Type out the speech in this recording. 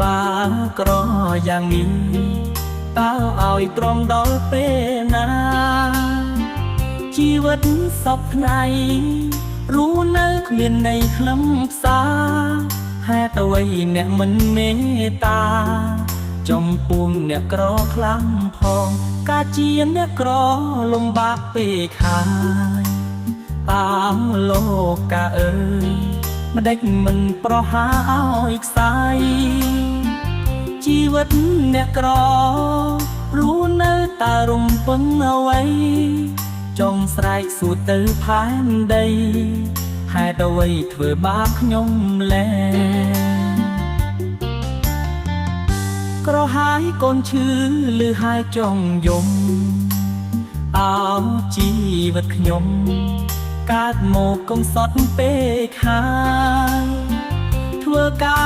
បាក្រយ៉ាងនេះតើឲ្យត្រង់ដល់ពេលណាជីវិតសពថ្ងៃរស់នៅគ្មានន័យខ្លឹមសារហេតុអ្វីអ្នកមិនមេត្តាចំពោះអ្នកក្រខ្លាំងផងការជាអ្នកក្រលំបាកពេកហើយតាមលោកកាអើយម្ដេចមិនប្រហាឲ្យខ្សែជីវិតអ្នកក្ររស់នៅតែរំពឹងអ្វីចង់ស្រែកសួរទៅផែនដីហេតុអ្វីធ្វើបាបខ្ញុំលែងក្រហាយកូនឈឺលឺហើយចង់យំអោជីវិតខ្ញុំកើតមកកុំសត់ពេកហើយធ្វើការ